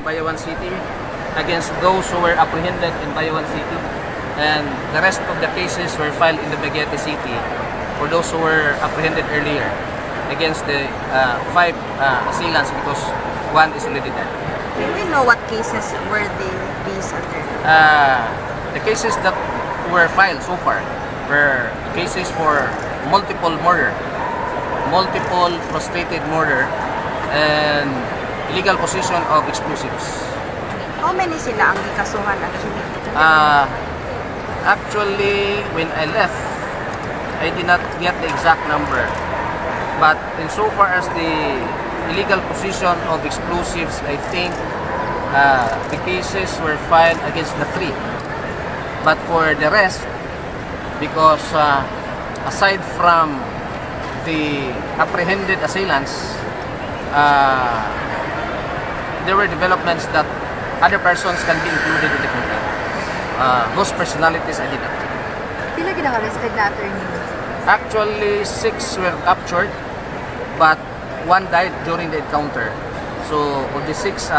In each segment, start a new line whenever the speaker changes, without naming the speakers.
Bayawan City against those who were apprehended in Bayawan City, and the rest of the cases were filed in the Bagete City for those who were apprehended earlier against the 5 assailants, because one is already dead.
Do we know what cases were these under?
The cases that were filed so far were cases for multiple murder, multiple prostrated murder, and illegal possession of explosives.
How many sila ang gikasuhan actually?
Actually, when I left, I did not get the exact number. But insofar as the illegal possession of explosives, I think the cases were filed against the 3. But for the rest, because aside from the apprehended assailants, there were developments that other persons can be included in the complaint. Those personalities I did not.
Pila gid ang arrested na attorney?
Actually, 6 were captured, but 1 died during the encounter. So, of the 6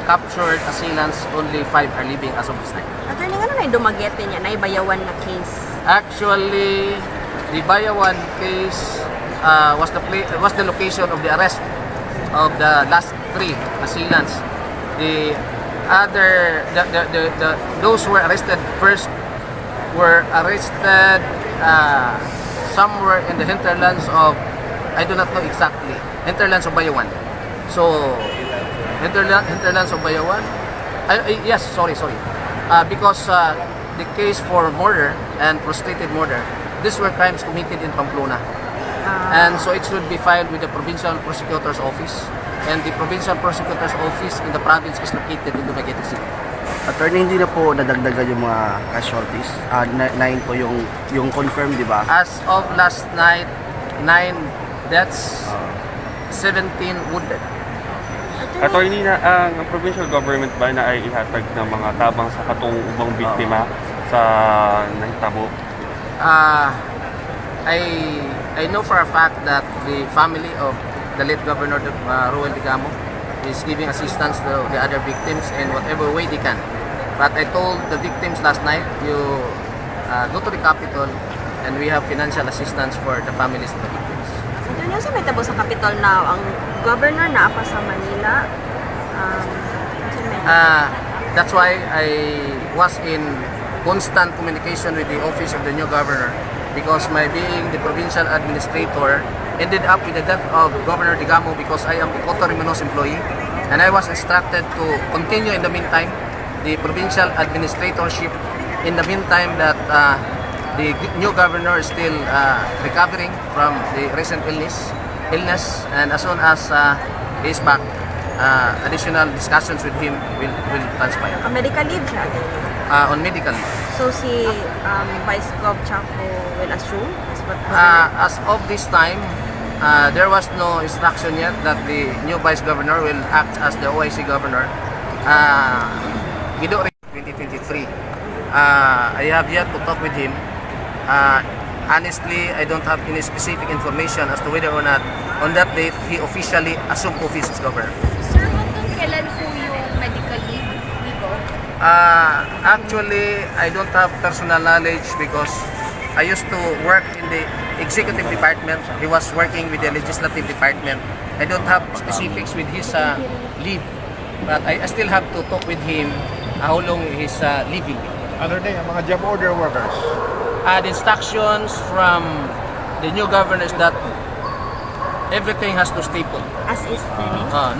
captured assailants, only 5 are living as of this time.
Attorney, ano na yung dumagete niya? Naibayawan na case?
Actually, the Bayawan case was the location of the arrest of the last 3 assailants. The other, those who were arrested first were arrested somewhere in the hinterlands of, I do not know exactly, hinterlands of Bayawan. So, hinterlands of Bayawan. Yes, sorry. Because the case for murder and prostrated murder, these were crimes committed in Pamplona. And so it should be filed with the Provincial Prosecutor's Office, and the Provincial Prosecutor's Office in the province is located in Dumaguete City.
Attorney, hindi na po nadagdagan yung mga casualties. 9 po yung confirmed, di ba?
As of last night, 9 deaths, 17 wounded.
Attorney, na ang provincial government ba na ay ihatag ng mga tabang sa katong ubang biktima sa nahitabo?
I know for a fact that the family of the late Governor Roel Degamo is giving assistance to the other victims in whatever way they can. But I told the victims last night, you go to the Capitol and we have financial assistance for the families of the victims.
Attorney, sa may tabo sa Capitol na ang governor na apa sa Manila?
That's why I was in constant communication with the office of the new governor, because my being the provincial administrator ended up with the death of Governor Degamo, because I am the Cotarimano's employee, and I was instructed to continue in the meantime the provincial administratorship in the meantime that the new governor is still recovering from the recent illness, and as soon as he is back, additional discussions with him will transpire.
Medical leave siya?
On medical leave.
So si Vice Gov Chaco will assume?
As of this time, there was no instruction yet that the new Vice Governor will act as the OIC Governor. Gido 2023. I have yet to talk with him. Honestly, I don't have any specific information as to whether or not on that date he officially assumed office as governor.
Sir, hanggang kailan po yung medical leave nito?
Actually, I don't have personal knowledge because I used to work in the executive department. He was working with the legislative department. I don't have specifics with his leave, but I still have to talk with him how long his leaving.
Other day, ang mga job order workers.
The instructions from the new governor is that everything has to stay put.
As is,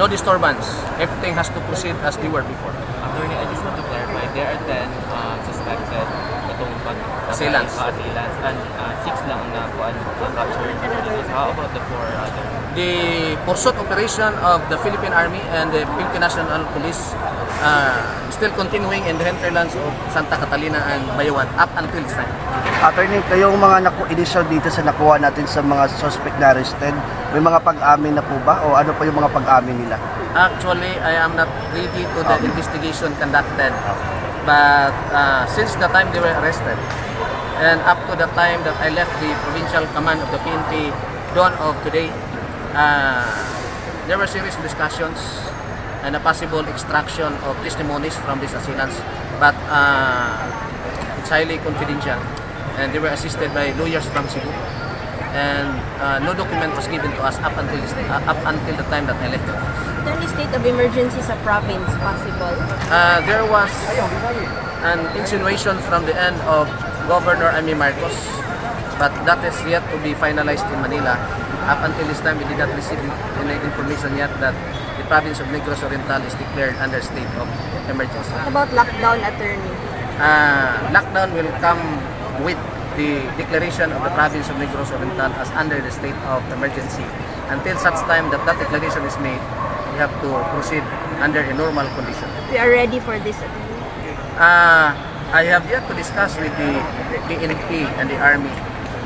No disturbance. Everything has to proceed as they were before.
Attorney, I just want to clarify, there are 10 suspected itong
assailants,
and 6 lang ang captured. How about the 4 other?
the pursuit operation of the Philippine Army and the Philippine National Police still continuing in the hinterlands of Santa Catalina and Bayawan up until this time.
Attorney, kayong mga initial dito sa nakuha natin sa mga suspect na arrested, may mga pag-amin na po ba? O ano pa yung mga pag-amin nila?
Actually, I am not privy to the investigation conducted. But since the time they were arrested and up to the time that I left the provincial command of the PNP dawn of today, there were serious discussions and a possible extraction of testimonies from these assailants. But it's highly confidential, and they were assisted by lawyers from Cebu. And no document was given to us up until the time that I left.
Attorney, state of emergency sa province possible?
There was an insinuation from the end of Governor Amy Marcos, but that is yet to be finalized in Manila. Up until this time, we did not receive any information yet that the province of Negros Oriental is declared under state of emergency.
What about lockdown, attorney?
Lockdown will come with the declaration of the province of Negros Oriental as under the state of emergency. Until such time that that declaration is made, we have to proceed under a normal condition.
We are ready for this, attorney.
I have yet to discuss with the PNP and the Army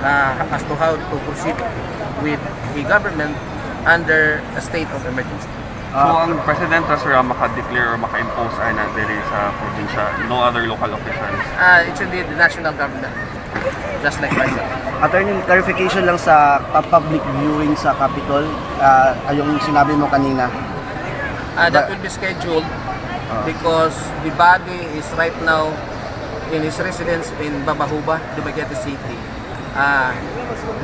as to how to proceed with the government under a state of emergency.
So ang President sir maka-declare or maka-impose ay na dili sa probinsya, no other local officials?
It should be the national government, just like myself.
Attorney, clarification lang sa public viewing sa Capitol, yung sinabi mo kanina.
That will be scheduled because the body is right now in his residence in Babahuba, Dumaguete City.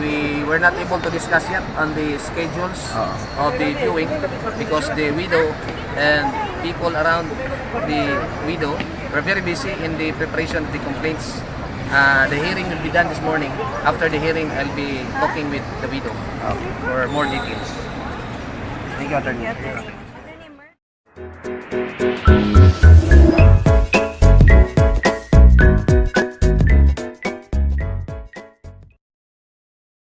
We were not able to discuss yet on the schedules of the viewing because the widow and people around the widow were very busy in the preparation of the complaints. The hearing will be done this morning. After the hearing, I'll be talking with the widow for more details.
Thank you, Attorney.
Attorney